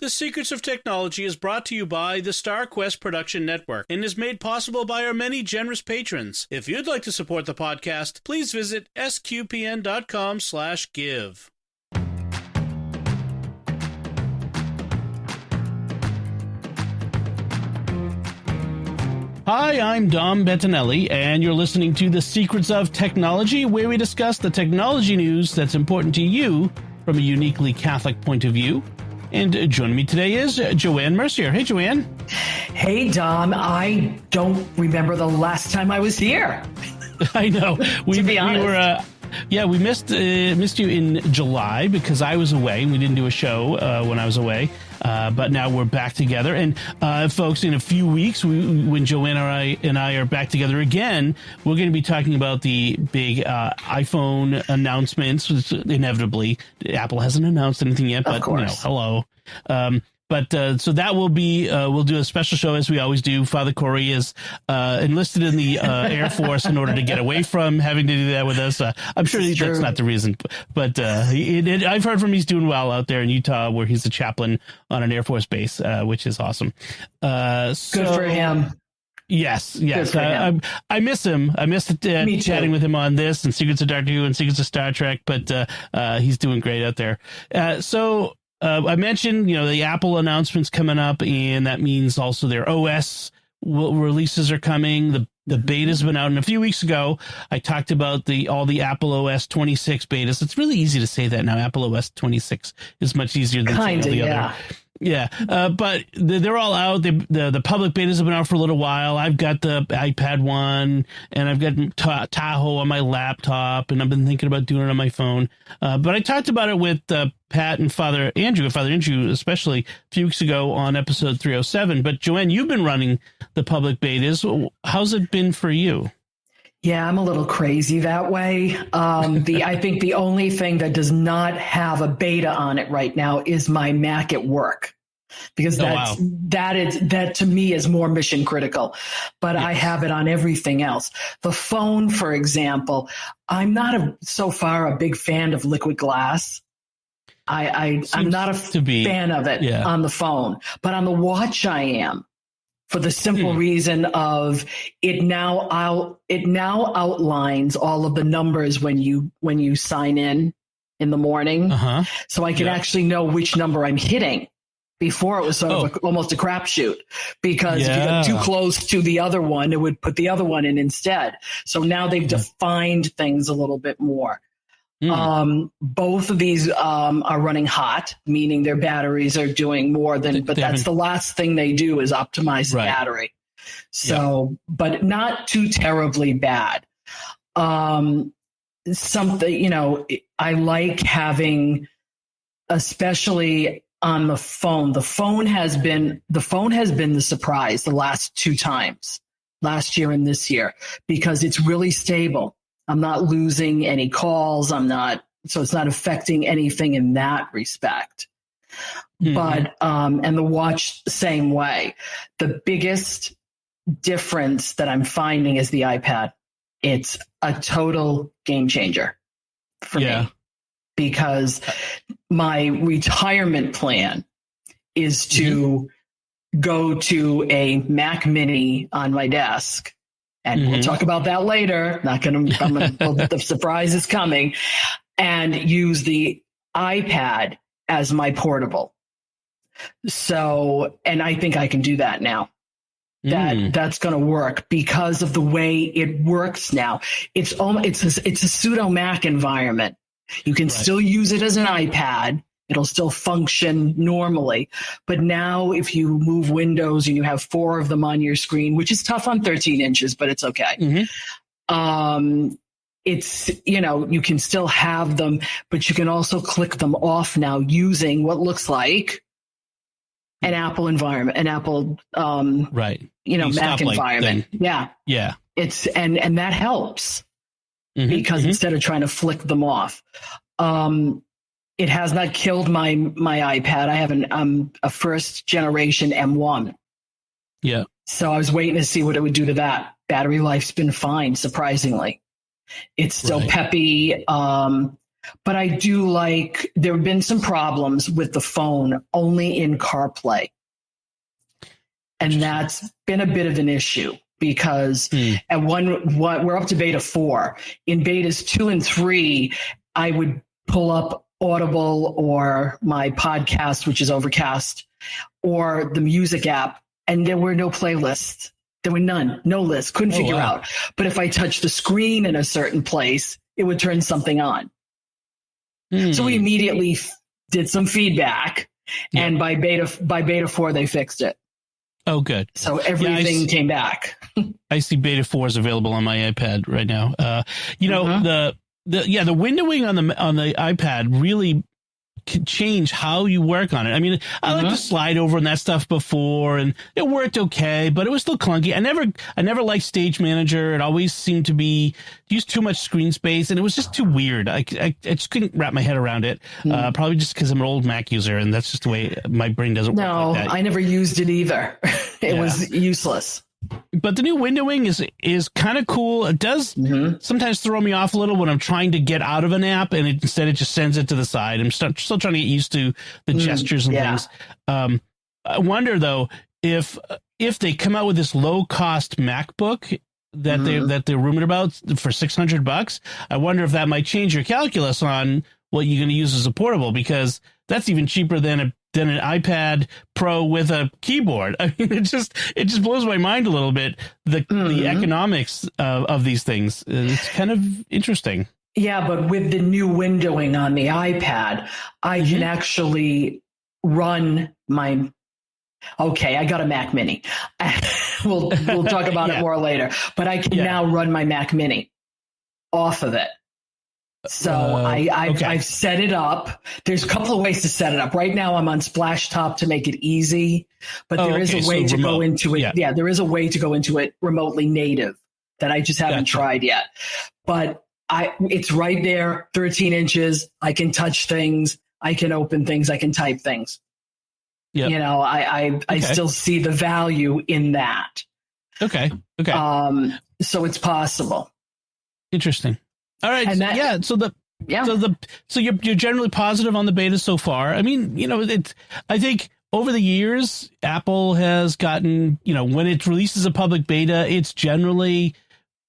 The Secrets of Technology is brought to you by the StarQuest Production Network and is made possible by our many generous patrons. If you'd like to support the podcast, please visit sqpn.com/give. Hi, I'm Dom Bettinelli, and you're listening to The Secrets of Technology, where we discuss the technology news that's important to you from a uniquely Catholic point of view. And joining me today is Joanne Mercier. Hey, Joanne. Hey, Dom. I don't remember the last time I was here. I know. To be honest. We missed you in July because I was away. We didn't do a show when I was away. But now we're back together. And folks, in a few weeks, when Joanne and I are back together again, we're going to be talking about the big iPhone announcements. Inevitably, Apple hasn't announced anything yet, but hello. So that will be, we'll do a special show as we always do. Father Corey is enlisted in the Air Force in order to get away from having to do that with us. I'm sure that's not the reason, but I've heard from he's doing well out there in Utah, where he's a chaplain on an Air Force base, which is awesome. Good for him. Yes. I miss him. I miss chatting with him on this and Secrets of Doctor Who and Secrets of Star Trek, but he's doing great out there. I mentioned, the Apple announcements coming up, and that means also their OS releases are coming. The beta's been out, and a few weeks ago, I talked about all the Apple OS 26 betas. It's really easy to say that now. Apple OS 26 is much easier than saying all the other. Yeah, but they're all out. The public betas have been out for a little while. I've got the iPad 1, and I've got Tahoe on my laptop, and I've been thinking about doing it on my phone. But I talked about it with Pat and Father Andrew especially a few weeks ago on episode 307. But Joanne, you've been running the public betas. How's it been for you? Yeah, I'm a little crazy that way. I think the only thing that does not have a beta on it right now is my Mac at work, because that to me is more mission critical. But yes. I have it on everything else. The phone, for example, I'm not so far a big fan of liquid glass. I'm not a fan of it on the phone, but on the watch I am. For the simple reason of it now outlines all of the numbers when you sign in the morning, so I can actually know which number I'm hitting. Before it was sort of almost a crapshoot, because if you got too close to the other one, it would put the other one in instead. So now they've defined things a little bit more. Both of these are running hot, meaning their batteries are doing more than, but that's the last thing they do is optimize the battery. So, but not too terribly bad. I like having, especially on the phone. The phone has been the surprise the last two times, last year and this year, because it's really stable. I'm not losing any calls. So it's not affecting anything in that respect. But, and the watch, same way. The biggest difference that I'm finding is the iPad. It's a total game changer for me, because my retirement plan is to go to a Mac Mini on my desk. And we'll talk about that later. The surprise is coming. And use the iPad as my portable. So, and I think I can do that now. That's going to work because of the way it works now. It's a pseudo Mac environment. You can still use it as an iPad. It'll still function normally. But now if you move windows and you have 4 of them on your screen, which is tough on 13 inches, but it's okay. It's, you can still have them, but you can also click them off now using what looks like an Apple environment, an Apple, Mac environment. Thing. Yeah. It's, and that helps because instead of trying to flick them off, it has not killed my iPad. I have a first generation M1. Yeah. So I was waiting to see what it would do to that. Battery life's been fine, surprisingly. It's still peppy. But I do like, there have been some problems with the phone only in CarPlay. And that's been a bit of an issue because at we're up to beta 4. In betas 2 and 3, I would pull up Audible or my podcast, which is Overcast, or the music app, and there were no playlists. There were none, no list, couldn't figure out. But if I touched the screen in a certain place, it would turn something on. So we immediately did some feedback, and by beta 4, they fixed it. Oh, good. So everything came back. I see beta 4 is available on my iPad right now. The windowing on the iPad really could change how you work on it. I mean, I like to slide over on that stuff before, and it worked okay, but it was still clunky. I never liked Stage Manager. It always seemed to be use too much screen space, and it was just too weird. I just couldn't wrap my head around it. Probably just because I'm an old Mac user, and that's just the way my brain doesn't work like that. I never used it either. It was useless. But the new windowing is kind of cool. It does sometimes throw me off a little when I'm trying to get out of an app, and instead it just sends it to the side. I'm still trying to get used to the gestures and things. I wonder though if they come out with this low cost MacBook that they're rumored about for $600, I wonder if that might change your calculus on what you're going to use as a portable, because that's even cheaper than an iPad Pro with a keyboard. I mean, it just blows my mind a little bit, the economics of these things. It's kind of interesting. Yeah, but with the new windowing on the iPad, I can actually run my. Okay, I got a Mac Mini. We'll talk about it more later. But I can now run my Mac Mini off of it. So I've set it up. There's a couple of ways to set it up. Right now I'm on Splashtop to make it easy, but there is a way to go into it. Yeah, there is a way to go into it remotely native that I just haven't tried yet. But it's right there, 13 inches. I can touch things. I can open things. I can type things. Yep. You know, I still see the value in that. Okay. So it's possible. Interesting. All right. So you're generally positive on the beta so far. I mean, I think over the years, Apple has gotten, when it releases a public beta, it's generally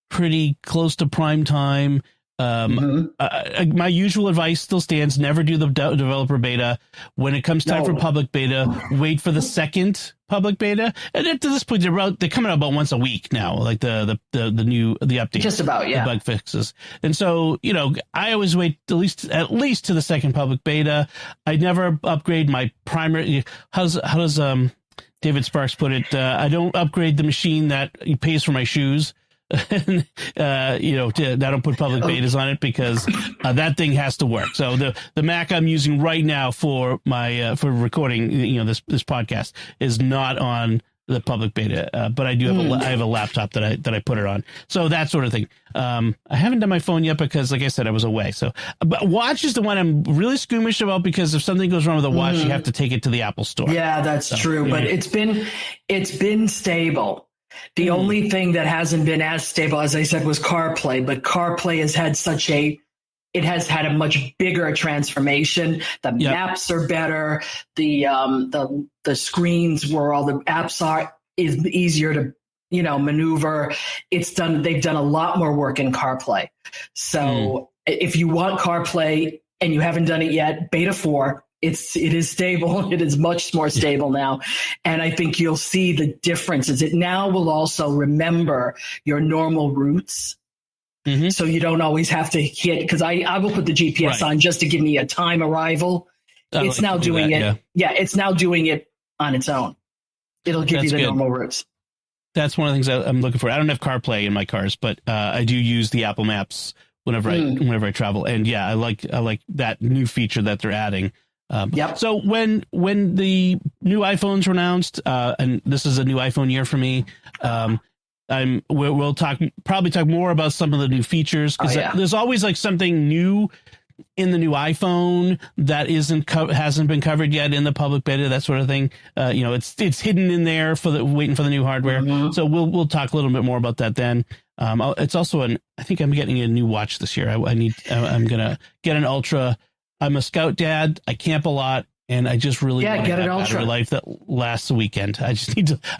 pretty close to prime time. My usual advice still stands: never do the developer beta. When it comes time for public beta, wait for the second public beta. And at this point, they're coming out about once a week now, like the updates, just about the bug fixes. And so I always wait at least to the second public beta. I never upgrade my primary. How does David Sparks put it? I don't upgrade the machine that pays for my shoes. I don't put public betas on it because that thing has to work. So the Mac I'm using right now for my for recording this podcast is not on the public beta, but I do have I have a laptop that I put it on. So that sort of thing. I haven't done my phone yet because, like I said, I was away. So, but watch is the one I'm really squeamish about, because if something goes wrong with a watch, you have to take it to the Apple store. Yeah, that's true. Yeah. But it's been stable. The only thing that hasn't been as stable, as I said, was CarPlay. But CarPlay has had a much bigger transformation. The maps are better. The screens where all the apps are is easier to maneuver. They've done a lot more work in CarPlay. So if you want CarPlay and you haven't done it yet, beta 4. It is stable. It is much more stable now. And I think you'll see the differences. It now will also remember your normal routes. So you don't always have to hit, because I will put the GPS on just to give me a time arrival. It's now doing it. Yeah, it's now doing it on its own. It'll give you the normal routes. That's one of the things I'm looking for. I don't have CarPlay in my cars, but I do use the Apple Maps whenever I travel. And I like that new feature that they're adding. So when the new iPhones were announced, and this is a new iPhone year for me, we'll probably talk more about some of the new features, because there's always like something new in the new iPhone that hasn't been covered yet in the public beta, that sort of thing. It's hidden in there waiting for the new hardware. Mm-hmm. So we'll talk a little bit more about that then. It's also I think I'm getting a new watch this year. I'm gonna get an Ultra. I'm a scout dad. I camp a lot. And I just really want to have a battery life that lasts a weekend. I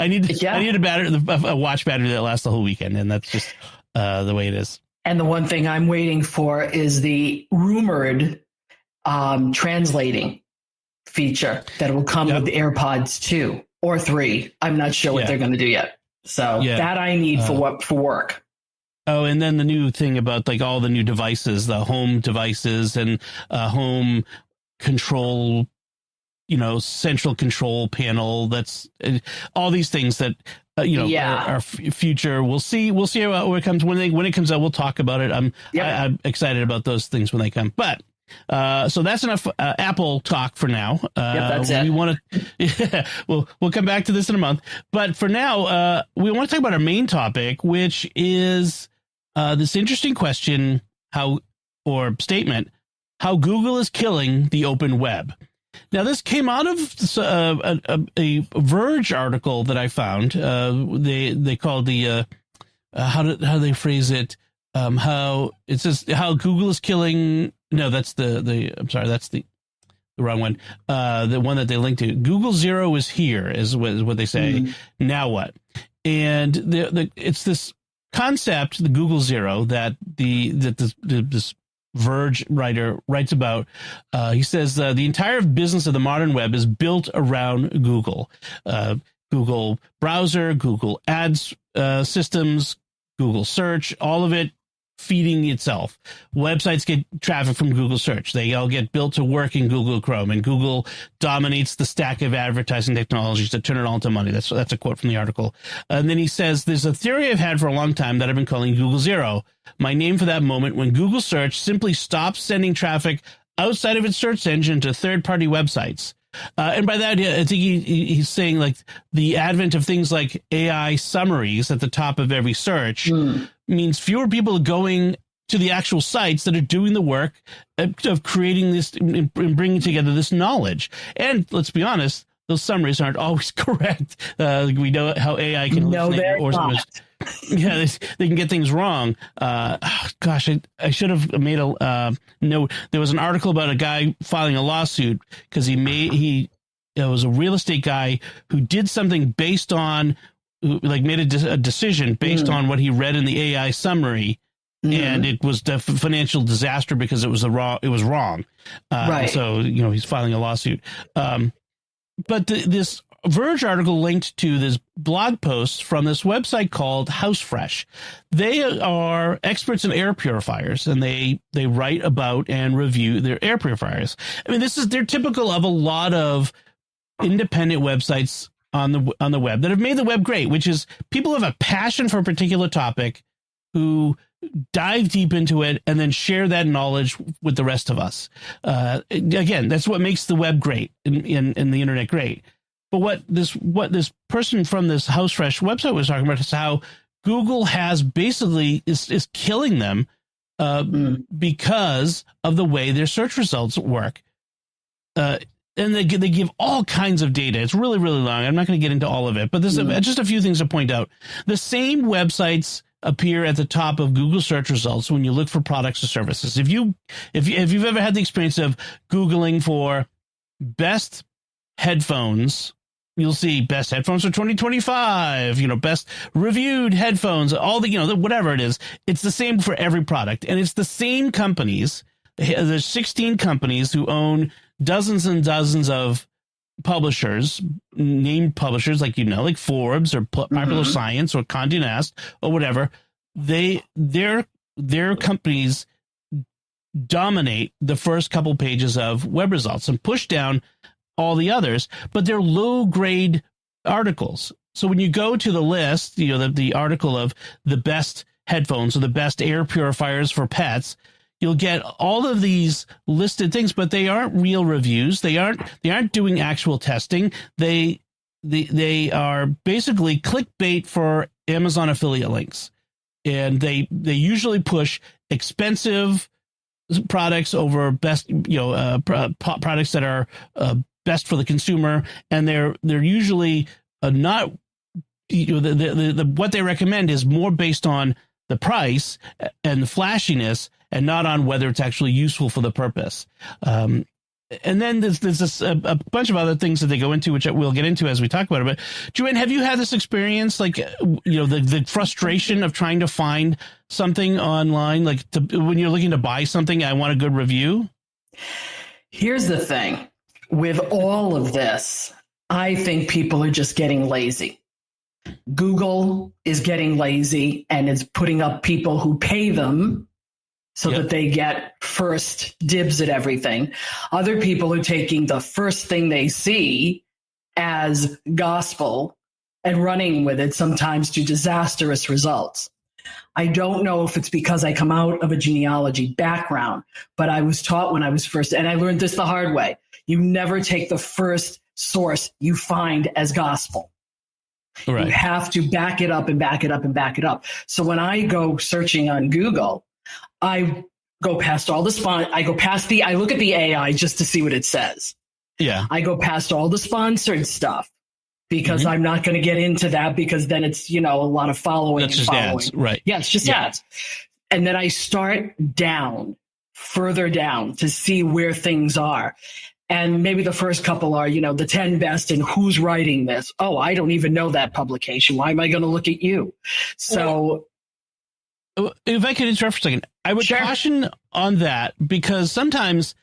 need a watch battery that lasts the whole weekend. And that's just the way it is. And the one thing I'm waiting for is the rumored translating feature that will come with the AirPods 2 or 3. I'm not sure what they're going to do yet. So that I need for work. Oh, and then the new thing about like all the new devices, the home devices and home control, central control panel. That's all these things that, our future. We'll see how it comes when it comes out. We'll talk about it. I'm excited about those things when they come. But so that's enough Apple talk for now. That's it. We want to. We'll come back to this in a month. But for now, we want to talk about our main topic, which is this interesting question: how Google is killing the open web. Now, this came out of a Verge article that I found. They called the how do they phrase it? How it says how Google is killing. No, that's I'm sorry, that's the wrong one. The one that they linked to. Google Zero is here, is what they say. Mm-hmm. Now what? And it's this concept, the Google Zero, that this Verge writer writes about. He says the entire business of the modern web is built around Google, Google browser, Google ads systems, Google search, all of it feeding itself. Websites get traffic from Google search. They all get built to work in Google Chrome, and Google dominates the stack of advertising technologies to turn it all into money. That's a quote from the article. And then he says, there's a theory I've had for a long time that I've been calling Google Zero, my name for that moment when Google search simply stops sending traffic outside of its search engine to third-party websites. And by that, I think he's saying like the advent of things like AI summaries at the top of every search means fewer people are going to the actual sites that are doing the work of creating this and bringing together this knowledge. And let's be honest, those summaries aren't always correct. We know how AI can hallucinate they can get things wrong. Gosh, I should have made a note. There was an article about a guy filing a lawsuit because he was a real estate guy who did something based on, like, made a decision based on what he read in the AI summary. And it was a financial disaster because it was wrong. Right. So, he's filing a lawsuit. But this Verge article linked to this blog post from this website called HouseFresh. They are experts in air purifiers, and they write about and review their air purifiers. I mean, they're typical of a lot of independent websites on the web that have made the web great, which is people have a passion for a particular topic who dive deep into it and then share that knowledge with the rest of us. Again, that's what makes the web great and the internet great. But what this person from this HouseFresh website was talking about is how Google has basically is killing them because of the way their search results work. And they give all kinds of data. It's really, really long. I'm not going to get into all of it, but there's just a few things to point out. The same websites appear at the top of Google search results when you look for products or services. If you've ever had the experience of Googling for best headphones, you'll see best headphones for 2025, best reviewed headphones, all the, whatever it is. It's the same for every product. And it's the same companies. There's 16 companies who own dozens and dozens of publishers, named publishers, like Forbes or Popular Science or Condé Nast or whatever. Their companies dominate the first couple pages of web results and push down all the others, but they're low grade articles. So when you go to the list, the article of the best headphones or the best air purifiers for pets, you'll get all of these listed things, but they aren't real reviews. They aren't doing actual testing. They are basically clickbait for Amazon affiliate links. And they usually push expensive products over best, products that are best for the consumer, and they're usually not, what they recommend is more based on the price and the flashiness, and not on whether it's actually useful for the purpose. And then there's a bunch of other things that they go into, which we'll get into as we talk about it. But Joanne, have you had this experience, like, the frustration of trying to find something online, like when you're looking to buy something, I want a good review? Here's the thing with all of this. I think people are just getting lazy. Google is getting lazy and is putting up people who pay them so that they get first dibs at everything. Other people are taking the first thing they see as gospel and running with it, sometimes to disastrous results. I don't know if it's because I come out of a genealogy background, but I was taught when I was first, and I learned this the hard way. You never take the first source you find as gospel. Right. You have to back it up and back it up and back it up. So when I go searching on Google, I go past all the I look at the AI just to see what it says. Yeah. I go past all the sponsored stuff because I'm not going to get into that, because then it's, a lot of following. That's just ads, right? Yeah, it's just ads. And then I start further down to see where things are. And maybe the first couple are, the 10 best and who's writing this. Oh, I don't even know that publication. Why am I going to look at you? So if I could interrupt for a second, I would caution on that, because sometimes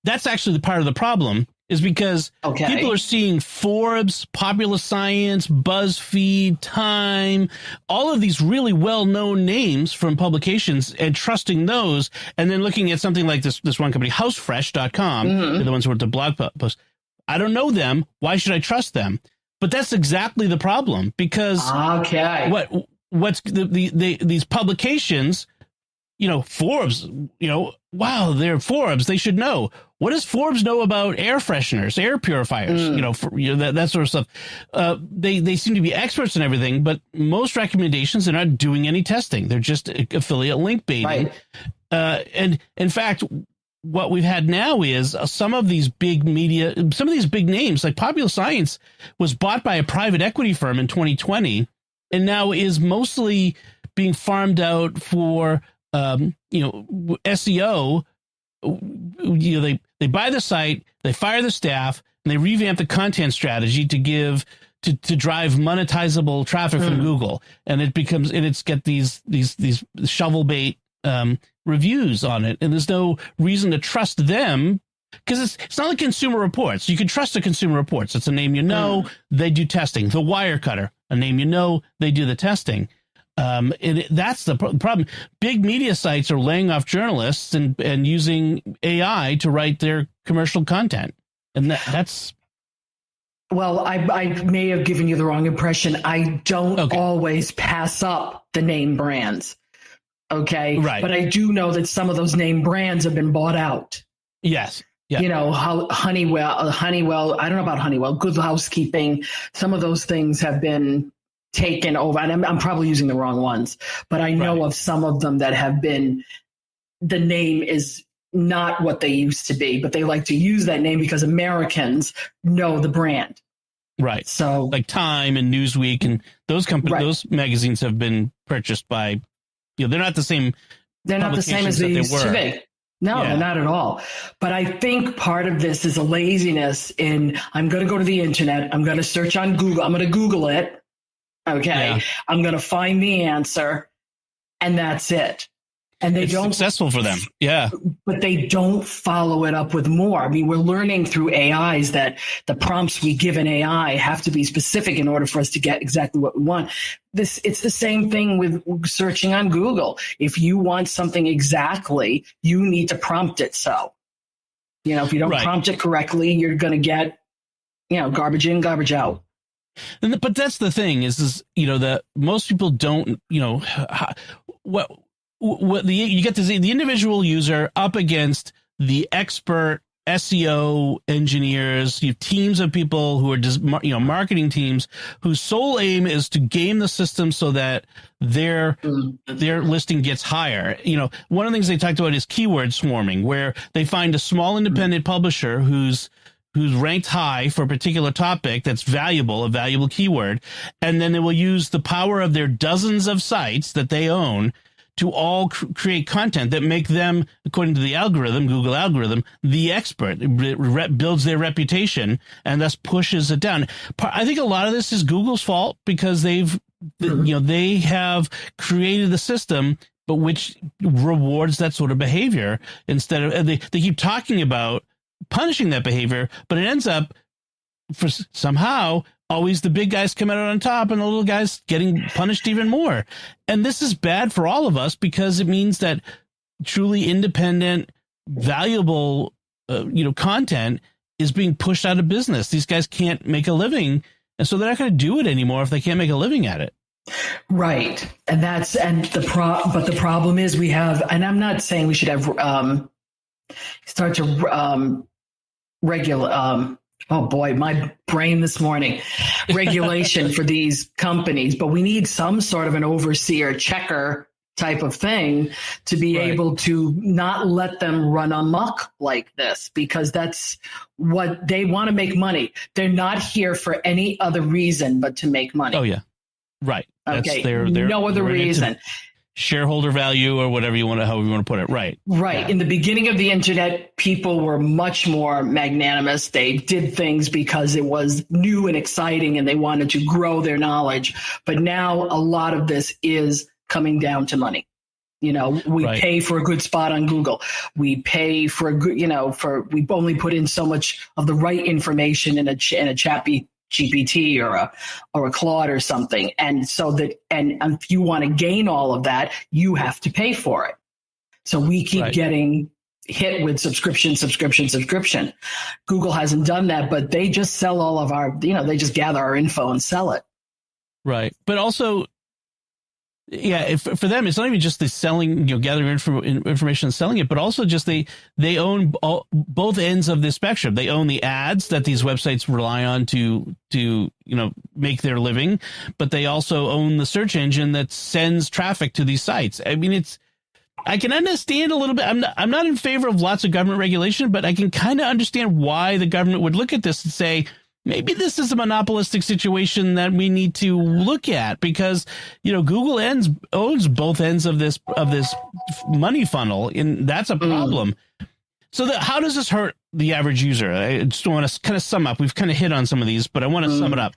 that's actually the part of the problem, is because people are seeing Forbes, Popular Science, BuzzFeed, Time, all of these really well-known names from publications, and trusting those, and then looking at something like this one company, housefresh.com, they're the ones who wrote the blog post. I don't know them. Why should I trust them? But that's exactly the problem, because what's these publications, Forbes, wow, they're Forbes. They should know. What does Forbes know about air fresheners, air purifiers, that sort of stuff? They seem to be experts in everything, but most recommendations, they're not doing any testing. They're just affiliate link baiting. Right. And in fact, what we've had now is some of these big media, some of these big names, like Popular Science was bought by a private equity firm in 2020, and now is mostly being farmed out for SEO. They buy the site, they fire the staff, and they revamp the content strategy to drive monetizable traffic from Google. And it's got these shovel bait reviews on it, and there's no reason to trust them, because it's not like Consumer Reports. You can trust the Consumer Reports. It's a name they do testing. The Wirecutter, a name they do the testing. That's the problem. Big media sites are laying off journalists and using AI to write their commercial content. And that's... Well, I may have given you the wrong impression. I don't always pass up the name brands. Okay. Right. But I do know that some of those name brands have been bought out. Yes. Yeah. Honeywell, I don't know about Honeywell, Good Housekeeping. Some of those things have been taken over, and I'm probably using the wrong ones, but I know of some of them that have been, the name is not what they used to be, but they like to use that name because Americans know the brand. Right. So like Time and Newsweek and those companies, those magazines have been purchased by, they're not the same. They're not the same as they used to be. No, not at all. But I think part of this is a laziness in, I'm going to go to the internet. I'm going to search on Google. I'm going to Google it. Okay. Yeah. I'm going to find the answer, and that's it. And it's successful for them. Yeah. But they don't follow it up with more. I mean, we're learning through AIs that the prompts we give an AI have to be specific in order for us to get exactly what we want. It's the same thing with searching on Google. If you want something exactly, you need to prompt it. So, if you don't prompt it correctly, you're going to get, garbage in, garbage out. But that's the thing is that most people don't, you get the individual user up against the expert SEO engineers, you have teams of people who are just, marketing teams whose sole aim is to game the system so that their listing gets higher. One of the things they talked about is keyword swarming, where they find a small independent publisher who's ranked high for a particular topic that's a valuable keyword, and then they will use the power of their dozens of sites that they own to all create content that make them, according to the algorithm, Google algorithm, the expert. It builds their reputation and thus pushes it down. I think a lot of this is Google's fault because they have created the system, but which rewards that sort of behavior instead of they keep talking about punishing that behavior, but it ends up for somehow always the big guys come out on top and the little guys getting punished even more. And this is bad for all of us because it means that truly independent, valuable, content is being pushed out of business. These guys can't make a living, and so they're not going to do it anymore if they can't make a living at it. Right, but the problem is we have, and I'm not saying we should have start to regulate. Oh boy, my brain this morning. Regulation for these companies, but we need some sort of an overseer, checker type of thing to be able to not let them run amok like this, because that's what they want, to make money. They're not here for any other reason but to make money. Oh yeah, right. Okay, no other reason. Shareholder value or whatever however you want to put it. Right. Yeah. In the beginning of the internet, people were much more magnanimous. They did things because it was new and exciting and they wanted to grow their knowledge. But now a lot of this is coming down to money. We pay for a good spot on Google. We pay for a good, we only put in so much of the right information in a chat GPT or a Claude or something. And so that, and if you want to gain all of that, you have to pay for it. So we keep getting hit with subscription. Google hasn't done that, but they just sell all of our, they just gather our info and sell it. Right. But also, for them, it's not even just the selling, gathering information and selling it, but also just they own both ends of the spectrum. They own the ads that these websites rely on to make their living, but they also own the search engine that sends traffic to these sites. I mean, I can understand a little bit. I'm not in favor of lots of government regulation, but I can kind of understand why the government would look at this and say, maybe this is a monopolistic situation that we need to look at, because Google owns both ends of this money funnel, and that's a problem. So how does this hurt the average user? I just want to kind of sum up. We've kind of hit on some of these, but I want to sum it up.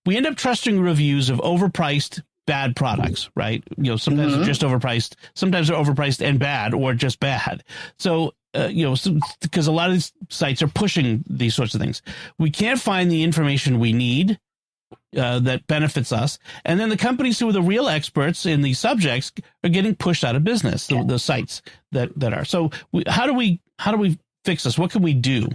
We end up trusting reviews of overpriced bad products, right? Sometimes they're just overpriced, sometimes they're overpriced and bad, or just bad. So because a lot of these sites are pushing these sorts of things. We can't find the information we need that benefits us. And then the companies who are the real experts in these subjects are getting pushed out of business, the sites that are. So how do we fix this? What can we do?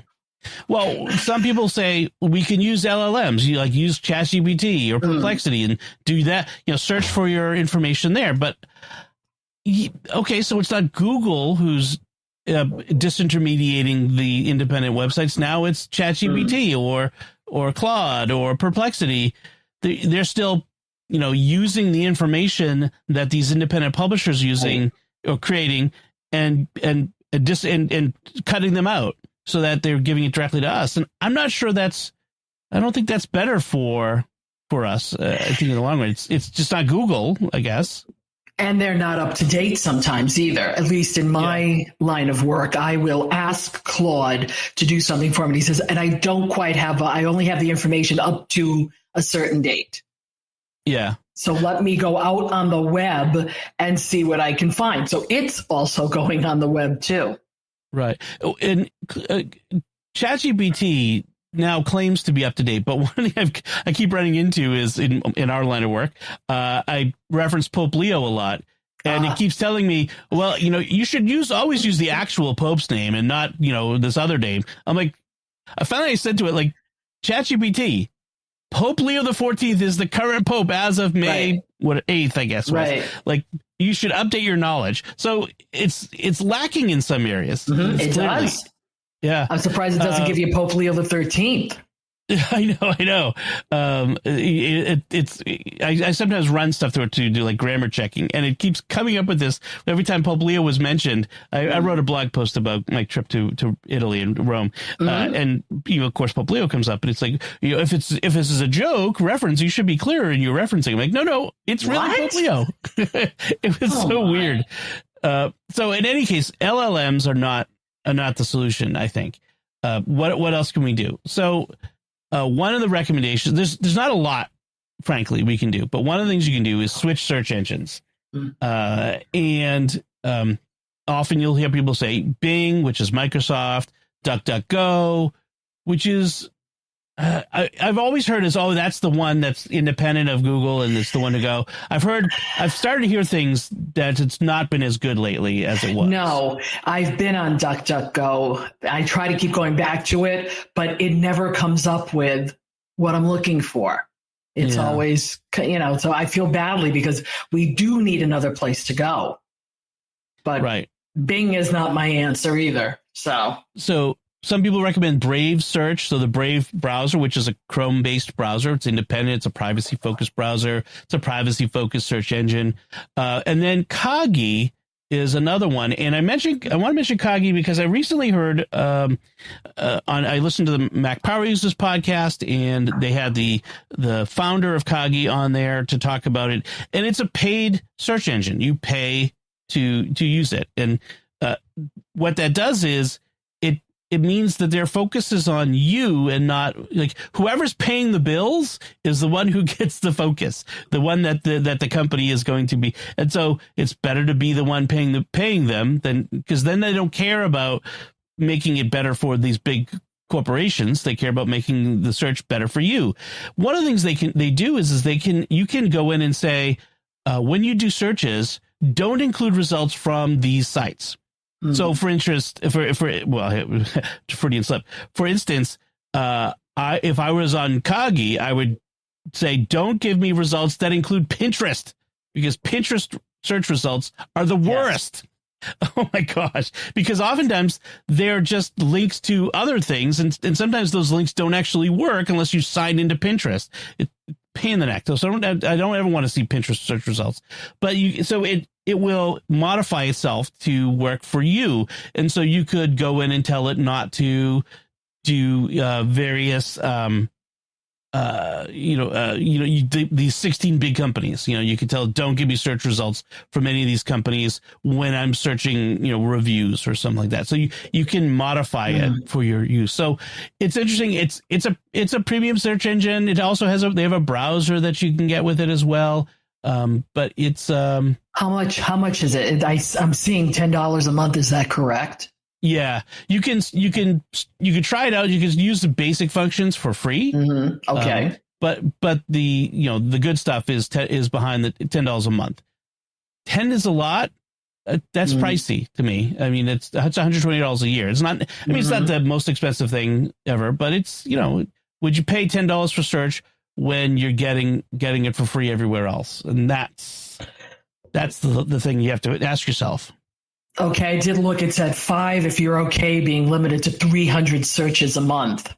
Well, some people say we can use LLMs, use ChatGPT or Perplexity and do that, search for your information there. But okay, so it's not Google who's disintermediating the independent websites. Now it's ChatGPT or Claude or Perplexity. They're still, using the information that these independent publishers using or creating and cutting them out so that they're giving it directly to us. And I'm not sure I don't think that's better for us. I think in the long run, it's just not Google, I guess. And they're not up to date sometimes either. At least in my line of work, I will ask Claude to do something for me. He says, and I don't quite I only have the information up to a certain date. Yeah. So let me go out on the web and see what I can find. So it's also going on the web too. Right. And ChatGPT now claims to be up to date, but one thing I keep running into is in our line of work, I reference Pope Leo a lot, and it keeps telling me, well, you should always use the actual Pope's name and not, this other name. I'm like, I finally said to it, ChatGPT, Pope Leo the 14th is the current Pope as of May 8th, I guess. Right. You should update your knowledge. So it's lacking in some areas. It does. Yeah. I'm surprised it doesn't give you Pope Leo the 13th. I know. I sometimes run stuff through it to do like grammar checking, and it keeps coming up with this every time Pope Leo was mentioned. I wrote a blog post about my trip to Italy and Rome, and of course Pope Leo comes up, and it's like, if this is a joke reference, you should be clearer in your referencing. I'm like, no, it's really Pope Leo. It was so weird. So in any case, LLMs are not the solution, I think. What else can we do? So. One of the recommendations, there's not a lot, frankly, we can do, but one of the things you can do is switch search engines. And often you'll hear people say Bing, which is Microsoft, DuckDuckGo, which is, I've always heard that's the one that's independent of Google and it's the one to go. I've started to hear things that it's not been as good lately as it was. No, I've been on DuckDuckGo. I try to keep going back to it, but it never comes up with what I'm looking for. It's always, so I feel badly because we do need another place to go. But Bing is not my answer either. So some people recommend Brave Search. So the Brave browser, which is a Chrome-based browser, it's independent. It's a privacy-focused browser. It's a privacy-focused search engine. And then Kagi is another one. And I want to mention Kagi because I recently heard I listened to the Mac Power Users podcast, and they had the founder of Kagi on there to talk about it. And it's a paid search engine. You pay to use it. And what that does is it means that their focus is on you and not like whoever's paying the bills is the one who gets the focus, the one that the company is going to be. And so it's better to be the one paying them than, because then they don't care about making it better for these big corporations. They care about making the search better for you. One of the things they do is you can go in and say, when you do searches, don't include results from these sites. So, for interest, Freudian slip. For instance, if I was on Kagi, I would say, don't give me results that include Pinterest, because Pinterest search results are the worst. Oh my gosh! Because oftentimes they're just links to other things, and sometimes those links don't actually work unless you sign into Pinterest. It's pain in the neck. So I don't ever want to see Pinterest search results. But it will modify itself to work for you, and so you could go in and tell it not to do various these 16 big companies. You can tell, don't give me search results from any of these companies when I'm searching, reviews or something like that. So you can modify it for your use. So it's interesting. It's a premium search engine. It also they have a browser that you can get with it as well. But it's how much is it? I'm seeing $10 a month. Is that correct? Yeah, you can try it out. You can use the basic functions for free. Okay. But the good stuff is behind the $10 a month. 10 is a lot. That's pricey to me. I mean, it's $120 a year. It's not. I mean, it's not the most expensive thing ever, but it's would you pay $10 for search when you're getting it for free everywhere else? And that's the thing you have to ask yourself. Okay, I did look. It said 5 if you're okay being limited to 300 searches a month.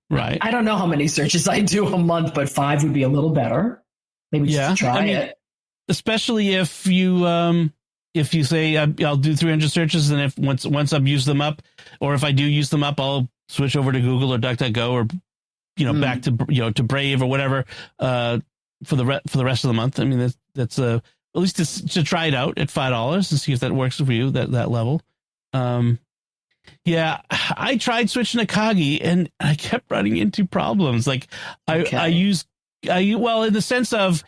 Right. I don't know how many searches I do a month, but 5 would be a little better. Maybe just try it. Especially if you say I'll do 300 searches, and if once I've used them up, or if I do use them up, I'll switch over to Google or DuckDuckGo or back to to Brave or whatever for the rest of the month. I mean that's at least to try it out at $5 and see if that works for you, that level. Yeah, I tried switching to Kagi and I kept running into problems. Like in the sense of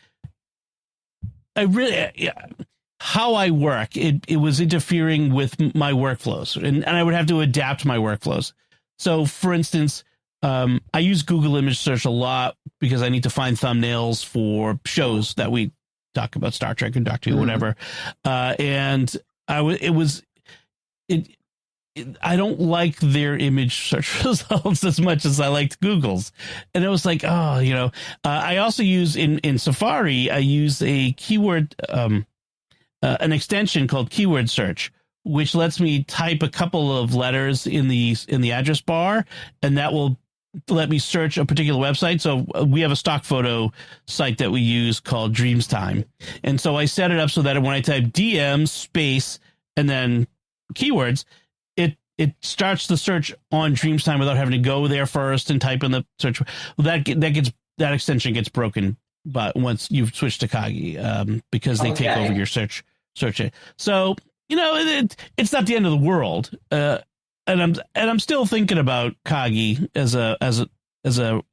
how I work, it was interfering with my workflows, and I would have to adapt my workflows. So for instance, I use Google image search a lot because I need to find thumbnails for shows that we talk about, Star Trek and Doctor Who, whatever. And I don't like their image search results as much as I liked Google's. And it was like, I also use in Safari, I use a keyword, an extension called keyword search, which lets me type a couple of letters in the address bar, and that will let me search a particular website. So we have a stock photo site that we use called Dreamstime. And so I set it up so that when I type DM space and then keywords, it starts the search on Dreamstime without having to go there first and type in the search. That extension gets broken, but once you've switched to Kagi, because they take over your search. So, it's not the end of the world. And I'm still thinking about Kagi as a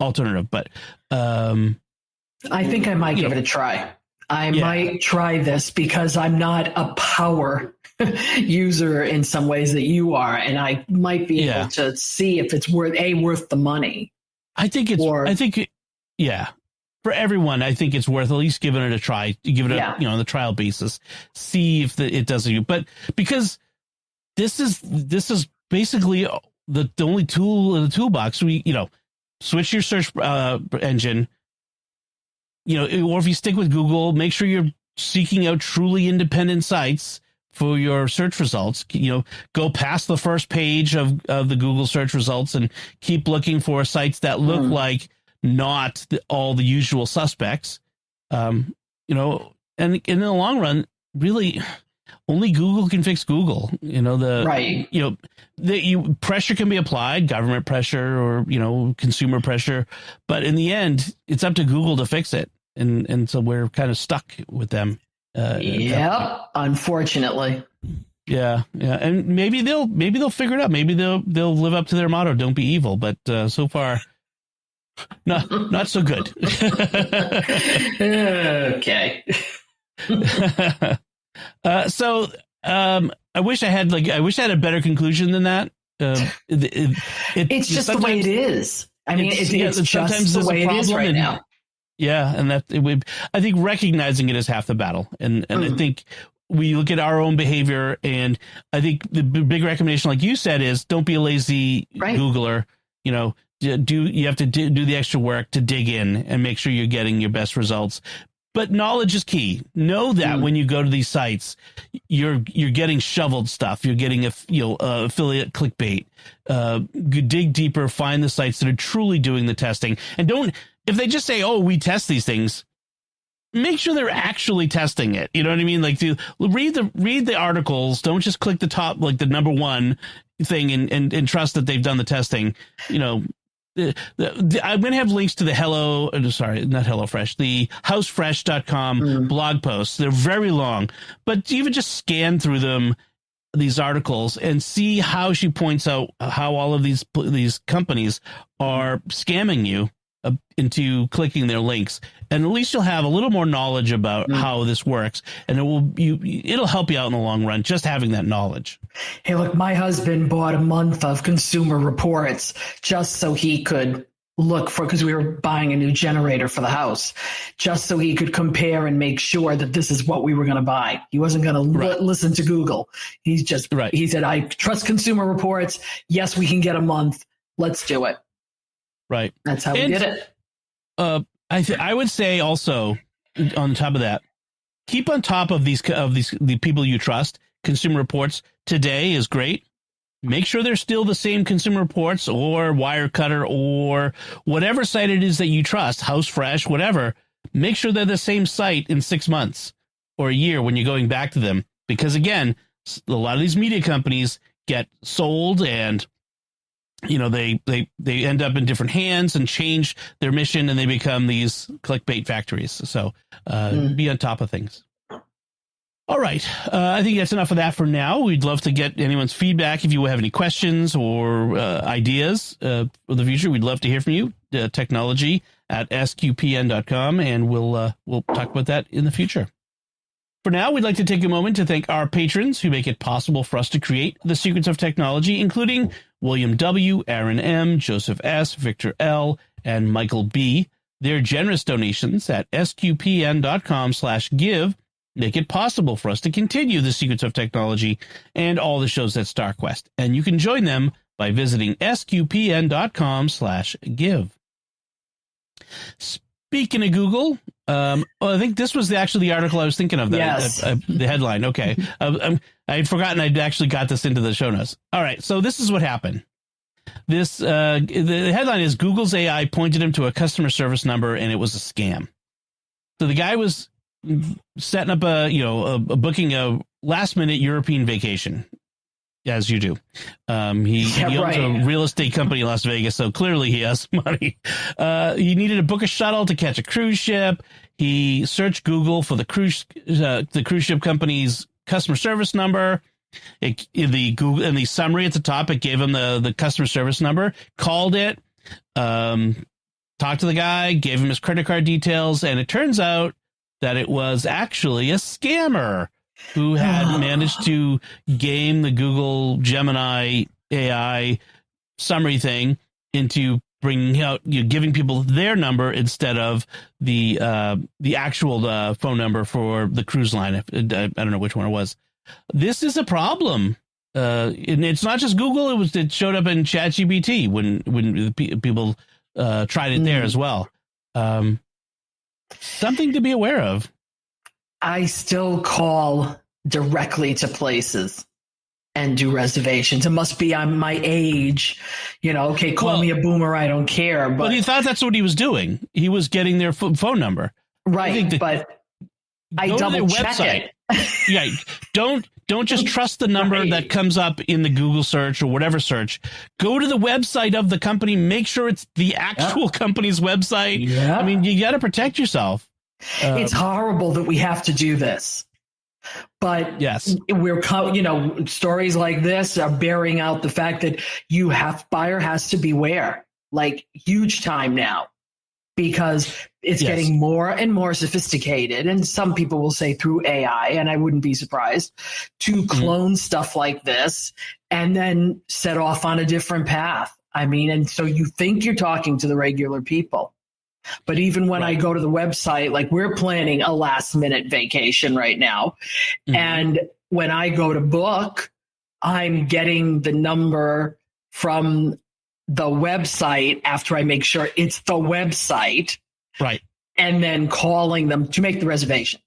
alternative, but I think I might give it a try. I might try this because I'm not a power user in some ways that you are, and I might be able to see if it's worth the money. I think for everyone, I think it's worth at least giving it a try. Give it on the trial basis, see if it does you. But because this is basically the only tool in the toolbox. We switch your search engine. Or if you stick with Google, make sure you're seeking out truly independent sites for your search results. Go past the first page of the Google search results and keep looking for sites that look like not all the usual suspects. And in the long run, really only Google can fix Google. Pressure can be applied, government pressure or, consumer pressure. But in the end, it's up to Google to fix it. And so we're kind of stuck with them. Unfortunately. Yeah. And maybe they'll figure it out. Maybe they'll live up to their motto, don't be evil. But so far, not so good. Okay. I wish I had a better conclusion than that. It's just the way it is. I mean, it's just the way it is right now. Yeah, and I think recognizing it is half the battle, and I think we look at our own behavior, and I think the big recommendation, like you said, is don't be a lazy Googler. You have to do the extra work to dig in and make sure you're getting your best results. But knowledge is key. Know that when you go to these sites, you're getting shoveled stuff. You're getting affiliate clickbait. Dig deeper. Find the sites that are truly doing the testing, and don't. If they just say, "Oh, we test these things," make sure they're actually testing it. You know what I mean? Like, to read the articles. Don't just click the top, like the number one thing, and trust that they've done the testing. I'm going to have links to the the housefresh.com blog posts. They're very long, but even just scan through these articles and see how she points out how all of these companies are scamming you into clicking their links, and at least you'll have a little more knowledge about how this works, and it'll help you out in the long run, just having that knowledge. Hey, look, my husband bought a month of Consumer Reports just so he could look for, because we were buying a new generator for the house, just so he could compare and make sure that this is what we were going to buy. He wasn't going to listen to Google. He said, I trust Consumer Reports. Yes, we can get a month. Let's do it. Right. That's how we did it. I would say also, on top of that, keep on top of the people you trust. Consumer Reports today is great. Make sure they're still the same Consumer Reports or Wirecutter or whatever site it is that you trust, HouseFresh, whatever. Make sure they're the same site in 6 months or a year when you're going back to them. Because again, a lot of these media companies get sold, and they end up in different hands and change their mission, and they become these clickbait factories. So be on top of things. All right. I think that's enough of that for now. We'd love to get anyone's feedback. If you have any questions or ideas for the future, we'd love to hear from you. Technology@sqpn.com, and we'll talk about that in the future. For now, we'd like to take a moment to thank our patrons who make it possible for us to create The Secrets of Technology, including William W., Aaron M., Joseph S., Victor L., and Michael B. Their generous donations at sqpn.com/give make it possible for us to continue The Secrets of Technology and all the shows at StarQuest. And you can join them by visiting sqpn.com/give. Speaking of Google, I think this was actually the article I was thinking of. The headline. Okay. I had forgotten I'd actually got this into the show notes. All right, so this is what happened. The headline is Google's AI pointed him to a customer service number, and it was a scam. So the guy was setting up a booking a last minute European vacation, as you do. He owns a real estate company in Las Vegas, so clearly he has money. He needed to book a shuttle to catch a cruise ship. He searched Google for the cruise ship company's customer service number. In the summary at the top, it gave him the customer service number. Called it, talked to the guy, gave him his credit card details, and it turns out that it was actually a scammer who had managed to game the Google Gemini AI summary thing into bringing out, giving people their number instead of the actual phone number for the cruise line. I don't know which one it was. This is a problem. And it's not just Google. It showed up in ChatGPT when people tried it there as well. Something to be aware of. I still call directly to places and do reservations. It must be I'm my age, okay, call me a boomer, I don't care. But he thought that's what he was doing. He was getting their phone number. Right, but I double check it. Yeah, don't just trust the number that comes up in the Google search or whatever search. Go to the website of the company, make sure it's the actual company's website. Yeah. I mean, you got to protect yourself. It's horrible that we have to do this. But yes, we're, stories like this are bearing out the fact that buyer has to beware, like huge time now, because it's getting more and more sophisticated. And some people will say through AI, and I wouldn't be surprised, to clone stuff like this and then set off on a different path. I mean, and so you think you're talking to the regular people. But even when I go to the website, like we're planning a last minute vacation right now. And when I go to book, I'm getting the number from the website after I make sure it's the website. Right. And then calling them to make the reservation.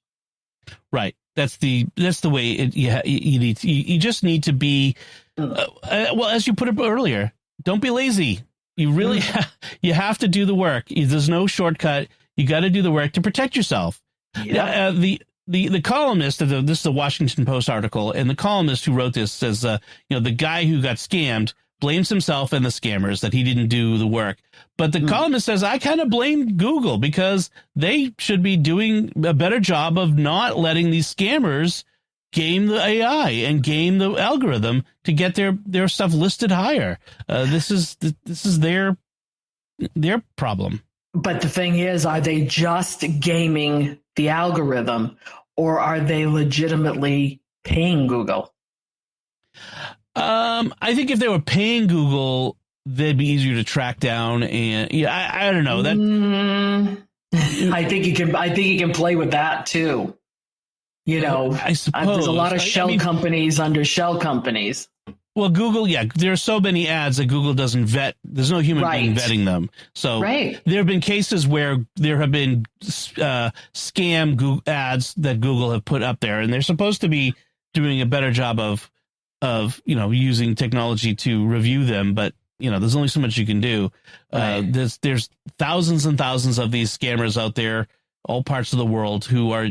Right. That's the way you just need to be, well, as you put it earlier, don't be lazy. You really you have to do the work. There's no shortcut. You got to do the work to protect yourself. Yeah. The columnist, this is the Washington Post article, and the columnist who wrote this says, the guy who got scammed blames himself and the scammers that he didn't do the work. But the columnist says, I kind of blame Google because they should be doing a better job of not letting these scammers game the AI and game the algorithm to get their stuff listed higher. This is their problem. But the thing is, are they just gaming the algorithm, or are they legitimately paying Google? I think if they were paying Google, they'd be easier to track down. And I don't know that. I think you can play with that too. I suppose there's a lot of shell companies under shell companies. Well, Google, there are so many ads that Google doesn't vet. There's no human being vetting them. So there have been cases where there have been scam Google ads that Google have put up there, and they're supposed to be doing a better job of using technology to review them. But there's only so much you can do. There's thousands and thousands of these scammers out there, all parts of the world, who are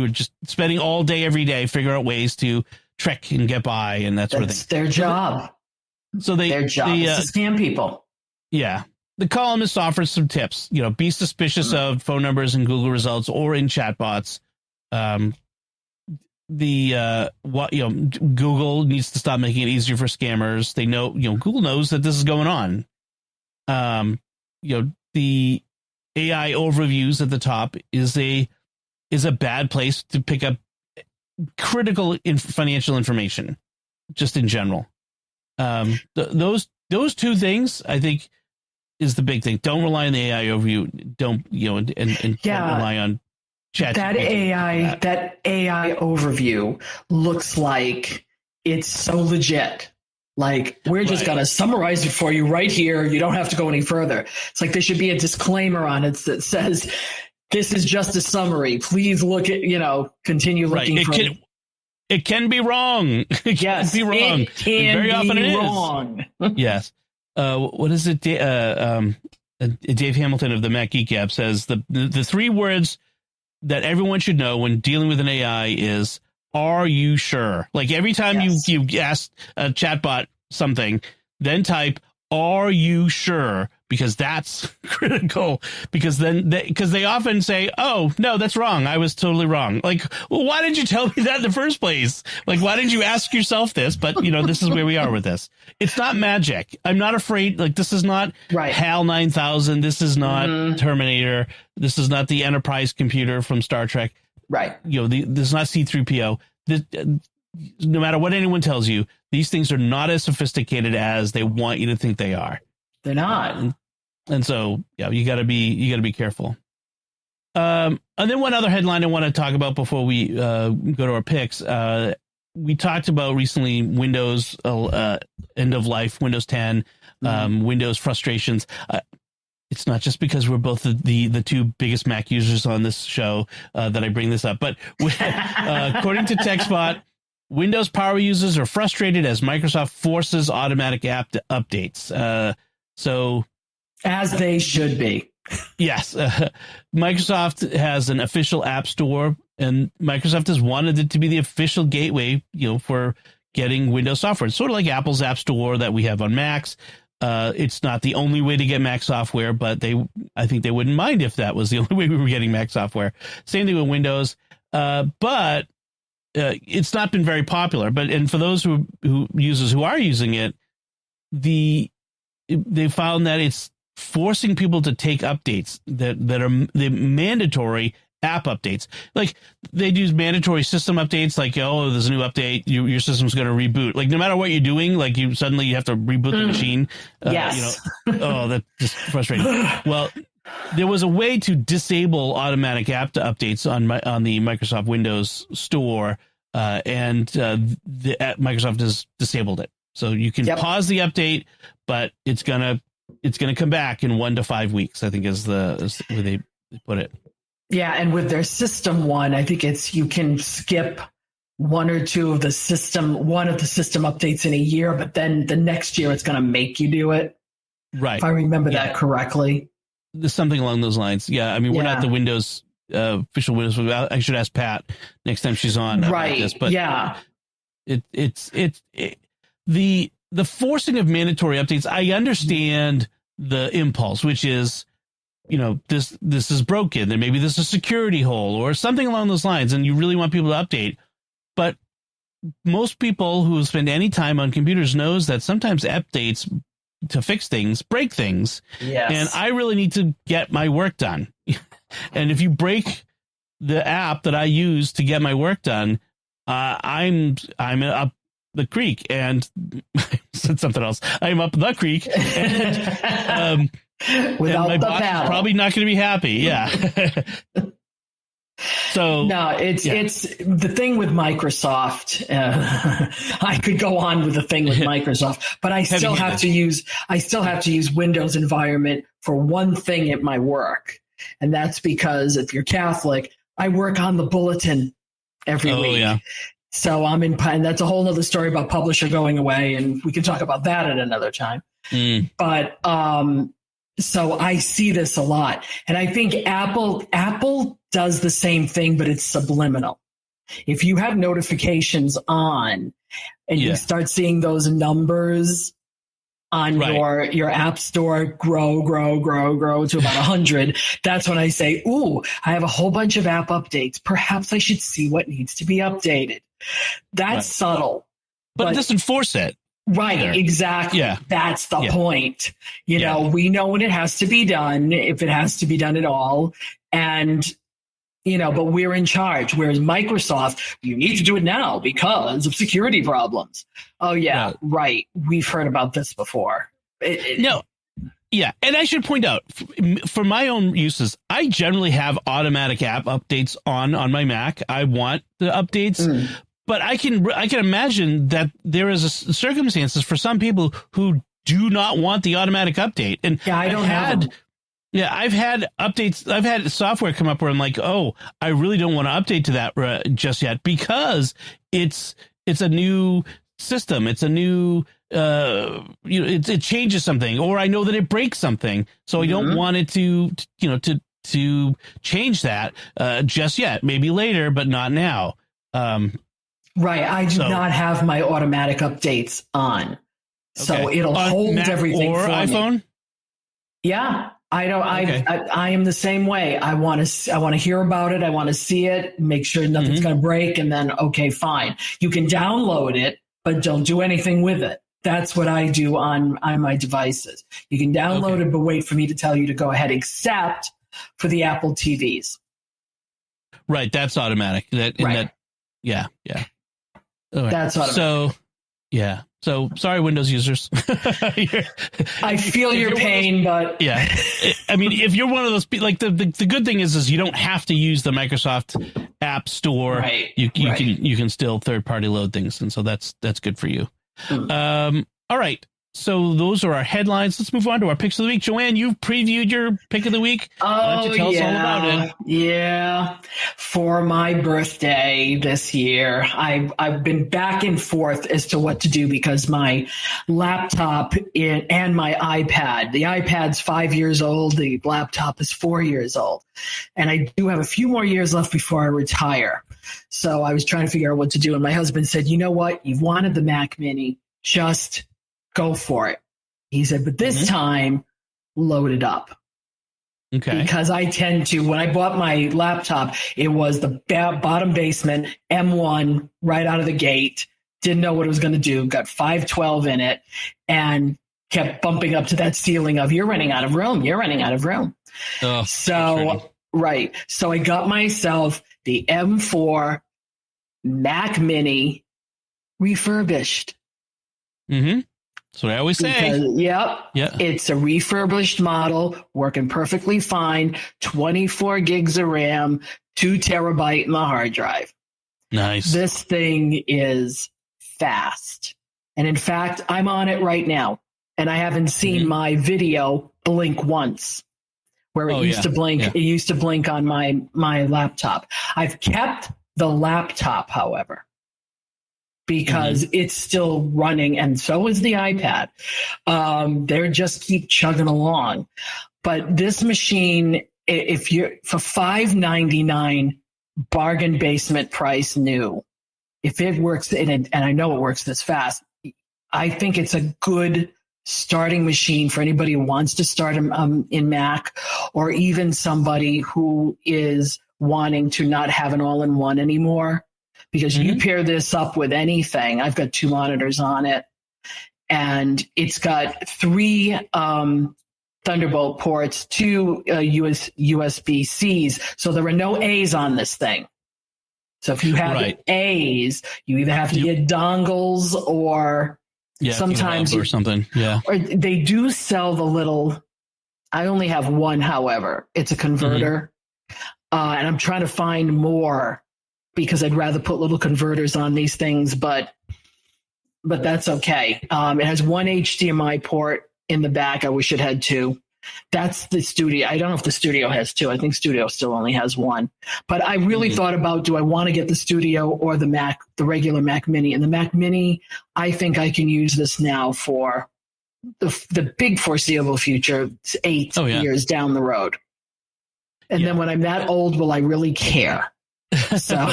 just spending all day, every day, figuring out ways to trick and get by and that sort of thing. That's their job. So their job is to scam people. Yeah. The columnist offers some tips. Be suspicious of phone numbers in Google results or in chatbots. Google needs to stop making it easier for scammers. They know, Google knows that this is going on. The AI overviews at the top is a bad place to pick up critical financial information, just in general. Those two things, I think, is the big thing. Don't rely on the AI overview. Don't don't rely on chat. That AI overview looks like it's so legit. Like, we're just going to summarize it for you right here. You don't have to go any further. It's like there should be a disclaimer on it that says, this is just a summary. Please look at, continue looking for it can be wrong. It yes, can be wrong. It can very often be it wrong. is. Yes. What is it? Dave Hamilton of the Mac Geek app says the 3 words that everyone should know when dealing with an AI is, are you sure? Like every time you ask a chatbot something, then type, are you sure? Because that's critical. Because they often say, oh, no, that's wrong. I was totally wrong. Like, well, why didn't you tell me that in the first place? Like, why didn't you ask yourself this? But, this is where we are with this. It's not magic. I'm not afraid. Like, this is not HAL 9000. This is not Terminator. This is not the Enterprise computer from Star Trek. Right. This is not C-3PO. No matter what anyone tells you, these things are not as sophisticated as they want you to think they are. They're not. And so, you gotta be careful. And then one other headline I want to talk about before we go to our picks. We talked about recently Windows end of life, Windows 10, Windows frustrations. It's not just because we're both the 2 biggest Mac users on this show that I bring this up, but according to TechSpot, Windows power users are frustrated as Microsoft forces automatic app updates. So, as they should be. Yes. Microsoft has an official app store, and Microsoft has wanted it to be the official gateway, for getting Windows software. It's sort of like Apple's App Store that we have on Macs. It's not the only way to get Mac software, but I think they wouldn't mind if that was the only way we were getting Mac software. Same thing with Windows. But it's not been very popular. And for those users who are using it, they found that it's forcing people to take updates that are the mandatory app updates. Like they do mandatory system updates, like, oh, there's a new update, your system's going to reboot. Like no matter what you're doing, like you have to reboot the machine. Yes. That's just frustrating. Well, there was a way to disable automatic app updates on the Microsoft Windows Store, and Microsoft has disabled it. So you can pause the update, but it's gonna come back in 1 to 5 weeks, I think is where they put it. Yeah, and with their system one, I think you can skip 1 or 2 of the system updates in a year, but then the next year it's going to make you do it. Right. If I remember that correctly. There's something along those lines. Yeah, I mean, we're not the Windows official Windows. I should ask Pat next time she's on about this. But the forcing of mandatory updates. I understand the impulse, which is, this is broken, and maybe this is a security hole or something along those lines, and you really want people to update. But most people who spend any time on computers knows that sometimes updates to fix things break things. Yes. And I really need to get my work done. And if you break the app that I use to get my work done, I'm up the creek, and said something else. I'm up the creek, and without my the boss paddle. is probably not going to be happy. Yeah. So no, it's the thing with Microsoft. I could go on with the thing with Microsoft, but I still have to use Windows environment for one thing at my work, and that's because if you're Catholic, I work on the bulletin every week. Yeah. So and that's a whole other story about Publisher going away, and we can talk about that at another time. But so I see this a lot, and I think Apple does the same thing, but it's subliminal. If you have notifications on and you start seeing those numbers on your app store grow to about 100, that's when I say, ooh, I have a whole bunch of app updates. Perhaps I should see what needs to be updated. That's subtle. But it doesn't force it. Right, either. Exactly. Yeah. That's the point. You know, we know when it has to be done, if it has to be done at all. And, but we're in charge. Whereas Microsoft, you need to do it now because of security problems. Oh, yeah, right. We've heard about this before. No. Yeah. And I should point out, for my own uses, I generally have automatic app updates on my Mac. I want the updates. But I can imagine that there is circumstances for some people who do not want the automatic update. And I don't have them. Yeah, I've had updates. I've had software come up where I'm like, oh, I really don't want to update to that just yet because it's a new system. It's a new, it changes something, or I know that it breaks something, so I don't want it to change that just yet. Maybe later, but not now. Right. I do not have my automatic updates on, so it'll hold Mac everything or for iPhone. Me. Yeah. I don't. Okay. I am the same way. I want to hear about it. I want to see it. Make sure nothing's going to break, and then okay, fine. You can download it, but don't do anything with it. That's what I do on my devices. You can download it, but wait for me to tell you to go ahead, except for the Apple TVs. Right. That's automatic. Yeah. Right. That's automatic. So, yeah. So sorry, Windows users. I feel your pain, but yeah, I mean, if you're one of those, like the good thing is you don't have to use the Microsoft App Store. Right. You can still third party load things, and so that's good for you. All right. So those are our headlines. Let's move on to our picks of the week. Joanne, you've previewed your pick of the week. Why don't you tell us all about it? Yeah. For my birthday this year, I've been back and forth as to what to do because my laptop and my iPad, the iPad's 5 years old, the laptop is 4 years old. And I do have a few more years left before I retire. So I was trying to figure out what to do. And my husband said, you know what? You've wanted the Mac Mini. Just go for it. He said, but this time, load it up. Okay. Because I tend to, when I bought my laptop, it was the bottom basement, M1, right out of the gate. Didn't know what it was going to do. Got 512 in it and kept bumping up to that ceiling of, you're running out of room. You're running out of room. Oh, so, right. So I got myself the M4 Mac Mini refurbished. That's what I always say. It's a refurbished model, working perfectly fine. 24 gigs of RAM, 2 terabyte in the hard drive. Nice. This thing is fast. And in fact, I'm on it right now. And I haven't seen my video blink once. Where it used to blink. Yeah. It used to blink on my laptop. I've kept the laptop, however, because it's still running, and so is the iPad. They just keep chugging along. But this machine, if you're for $599 bargain basement price new, if it works, and I know it works this fast, I think it's a good starting machine for anybody who wants to start in Mac, or even somebody who is wanting to not have an all-in-one anymore. Because you pair this up with anything. I've got 2 monitors on it, and it's got 3 Thunderbolt ports, 2 USB-Cs. So there are no A's on this thing. So if you have A's, you either have to get dongles or sometimes or something. Yeah. Or they do sell the little. I only have one, however. It's a converter, and I'm trying to find more, because I'd rather put little converters on these things, but that's okay. It has 1 HDMI port in the back. I wish it had 2. That's the Studio. I don't know if the Studio has 2. I think Studio still only has 1. But I really thought about, do I want to get the Studio or the regular Mac Mini? And the Mac Mini, I think I can use this now for the big foreseeable future, 8 years down the road. And then when I'm that old, will I really care? So,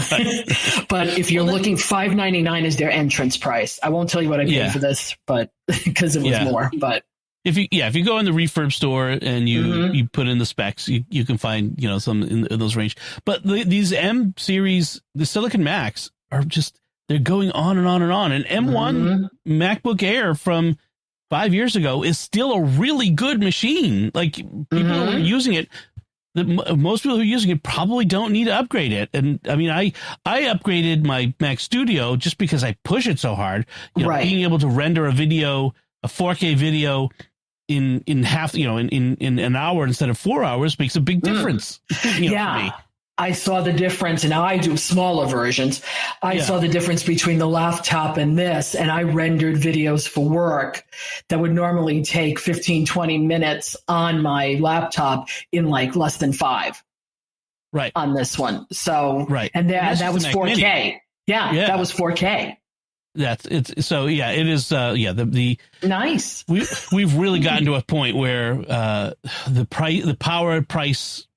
but if you're looking, $599 is their entrance price. I won't tell you what I paid for this, but because it was more. But if you go in the refurb store and you put in the specs, you can find some in those range. But these M series, the Silicon Macs, are just, they're going on and on and on. And M1 MacBook Air from 5 years ago is still a really good machine. Like, people who are using it. Most people who are using it probably don't need to upgrade it. And I mean, I upgraded my Mac Studio just because I push it so hard. Being able to render a 4K video in half, in an hour instead of 4 hours makes a big difference. For me. I saw the difference, and now I do smaller versions. I saw the difference between the laptop and this, and I rendered videos for work that would normally take 15, 20 minutes on my laptop in like less than 5. Right. On this one. So, right. And that was 4K. Yeah, that was 4K. It is. The nice. We've really gotten to a point where the power price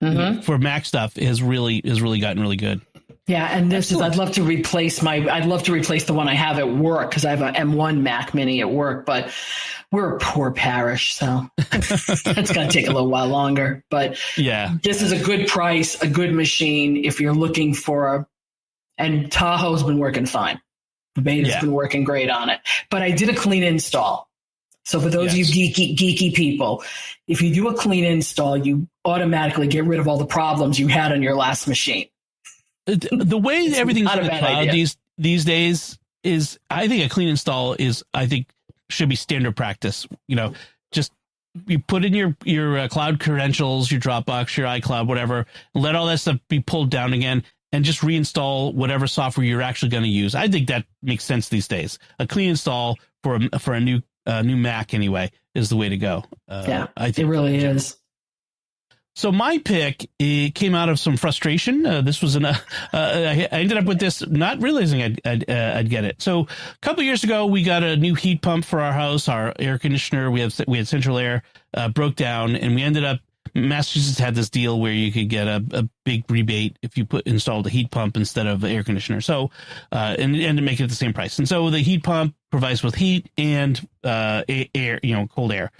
for Mac stuff has really gotten really good. Yeah, and I'd love to replace the one I have at work, because I have an M1 Mac Mini at work, but we're a poor parish, so it's going to take a little while longer. But this is a good price, a good machine if you're looking for and Tahoe's been working fine. Beta's been working great on it. But I did a clean install. So for those of you geeky people, if you do a clean install, you automatically get rid of all the problems you had on your last machine. The way everything's in the cloud these days is, I think a clean install should be standard practice. Just you put in your cloud credentials, your Dropbox, your iCloud, whatever, let all that stuff be pulled down again, and just reinstall whatever software you're actually going to use. I think that makes sense these days. A clean install for a new Mac anyway is the way to go. I think it really is. So my pick, it came out of some frustration. This was I ended up with this not realizing I'd get it. So a couple years ago, we got a new heat pump for our house. Our air conditioner, we had central air, broke down, and we ended up, Massachusetts had this deal where you could get a big rebate if you installed a heat pump instead of an air conditioner. So and to make it the same price. And so the heat pump provides both heat and air, cold air.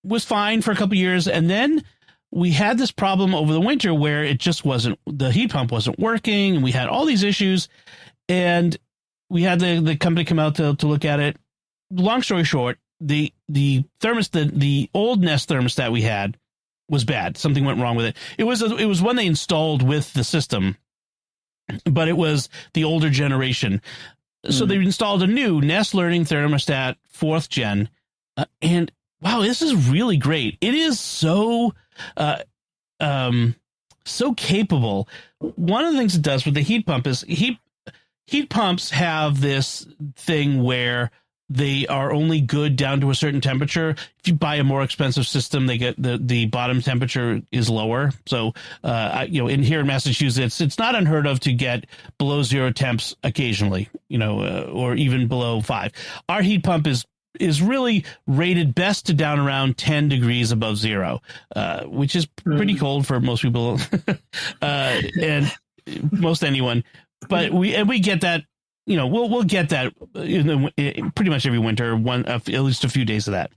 Was fine for a couple of years, and then we had this problem over the winter where the heat pump wasn't working, and we had all these issues, and we had the company come out to look at it. Long story short, the thermostat, the old Nest thermostat we had, was bad. Something went wrong with it. It was one they installed with the system, but it was the older generation. So they installed a new Nest Learning thermostat, 4th gen, and wow, this is really great. It is so capable. One of the things it does with the heat pump is heat pumps have this thing where they are only good down to a certain temperature. If you buy a more expensive system, they get the bottom temperature is lower. So, in here in Massachusetts, it's not unheard of to get below 0 temps occasionally, or even below 5. Our heat pump is really rated best to down around 10 degrees above 0, which is pretty cold for most people and most anyone. But we get that, we'll get that pretty much every winter, at least a few days of that.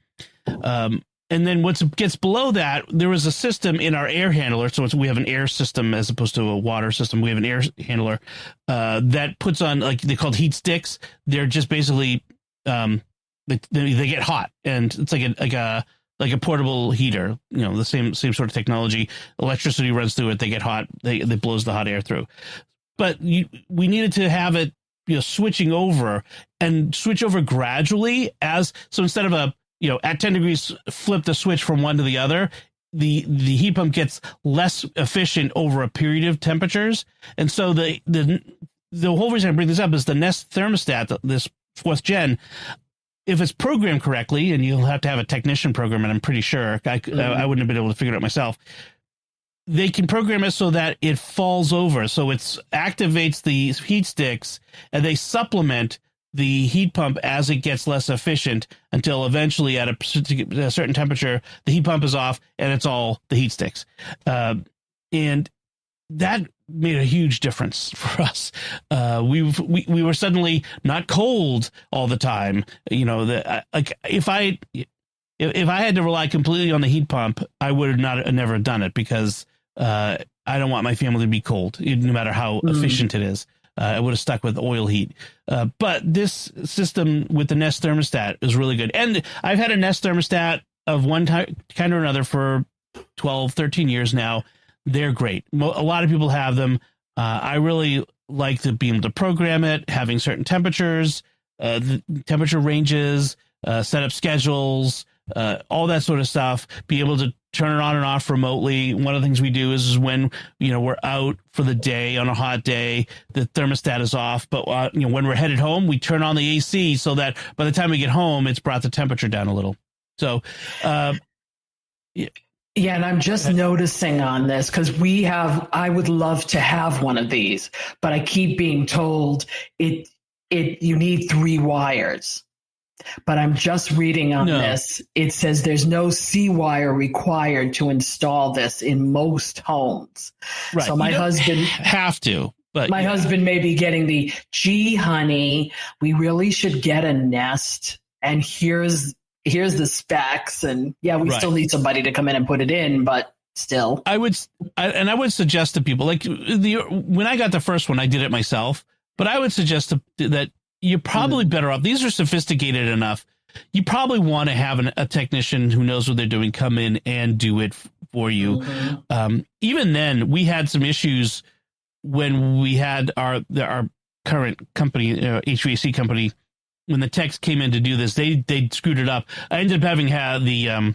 And then what gets below that, there was a system in our air handler. So we have an air system as opposed to a water system. We have an air handler that puts on, like, they're called heat sticks. They're just basically they get hot, and it's like a portable heater, the same sort of technology. Electricity runs through it. They get hot. They blows the hot air through. But we needed to have it, switch over gradually, so instead of at 10 degrees, flip the switch from one to the other, the heat pump gets less efficient over a period of temperatures. And so the whole reason I bring this up is the Nest thermostat, this 4th gen, if it's programmed correctly, and you'll have to have a technician program it, I'm pretty sure. I wouldn't have been able to figure it out myself. They can program it so that it falls over. So it activates the heat sticks, and they supplement the heat pump as it gets less efficient until eventually at a certain temperature, the heat pump is off and it's all the heat sticks. And that made a huge difference for us. We were suddenly not cold all the time. If I had to rely completely on the heat pump, I would have never done it, because I don't want my family to be cold, no matter how efficient it is. I would have stuck with oil heat. But this system with the Nest thermostat is really good. And I've had a Nest thermostat of one kind or another for 12, 13 years now. They're great. A lot of people have them. I really like to be able to program it, having certain temperatures, the temperature ranges, set up schedules, all that sort of stuff. Be able to turn it on and off remotely. One of the things we do is when, we're out for the day on a hot day, the thermostat is off. But, when we're headed home, we turn on the AC so that by the time we get home, it's brought the temperature down a little. So, Yeah, and I'm just noticing on this because I would love to have one of these, but I keep being told you need 3 wires. But I'm just reading on this. It says there's no C wire required to install this in most homes. Right. So my husband have to. But my husband may be getting the, gee, honey, we really should get a Nest, and here's the specs, and we still need somebody to come in and put it in, but still. I would suggest to people, like when I got the first one, I did it myself, but I would suggest that you're probably better off. These are sophisticated enough. You probably want to have a technician who knows what they're doing come in and do it for you. Mm-hmm. Even then, we had some issues when we had our current company, HVAC company. When the techs came in to do this, they screwed it up. I ended up having the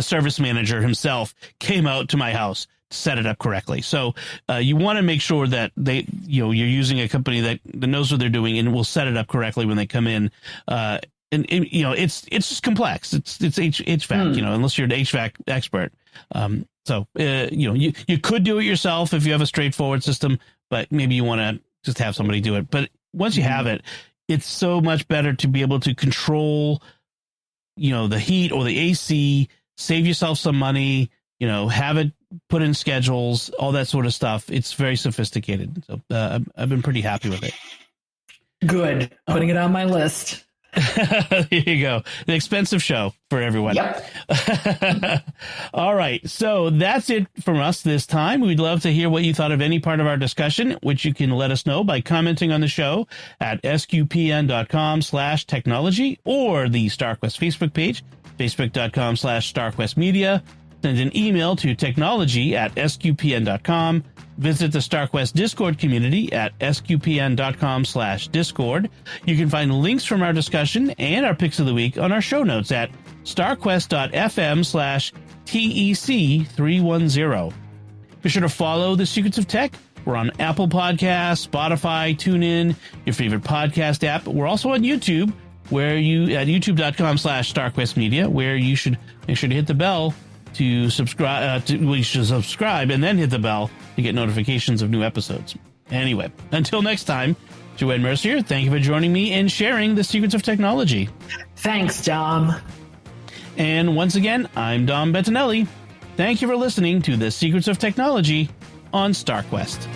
service manager himself came out to my house to set it up correctly. So you want to make sure that you're using a company that knows what they're doing and will set it up correctly when they come in. It's just complex. It's HVAC, unless you're an HVAC expert. So you could do it yourself if you have a straightforward system, but maybe you want to just have somebody do it. But once you have it, it's so much better to be able to control, the heat or the AC, save yourself some money, have it put in schedules, all that sort of stuff. It's very sophisticated. So I've been pretty happy with it. Good. Putting it on my list. Here you go. The expensive show for everyone. Yep. All right. So that's it from us this time. We'd love to hear what you thought of any part of our discussion, which you can let us know by commenting on the show at sqpn.com/technology or the StarQuest Facebook page, facebook.com/StarQuestMedia. Send an email to technology@sqpn.com. Visit the StarQuest Discord community at sqpn.com/Discord. You can find links from our discussion and our picks of the week on our show notes at starquest.fm/TEC310. Be sure to follow The Secrets of Tech. We're on Apple Podcasts, Spotify, TuneIn, your favorite podcast app. We're also on YouTube, where you at youtube.com/StarQuestMedia, where you should make sure to hit the bell to subscribe. You should subscribe and then hit the bell to get notifications of new episodes. Anyway, until next time, Joanne Mercier, thank you for joining me and sharing the secrets of technology. Thanks, Dom. And once again, I'm Dom Bettinelli. Thank you for listening to the Secrets of Technology on StarQuest.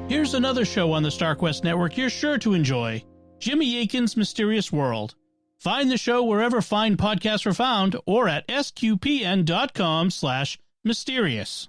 Here's another show on the StarQuest network you're sure to enjoy. Jimmy Akin's Mysterious World. Find the show wherever fine podcasts are found or at sqpn.com/mysterious.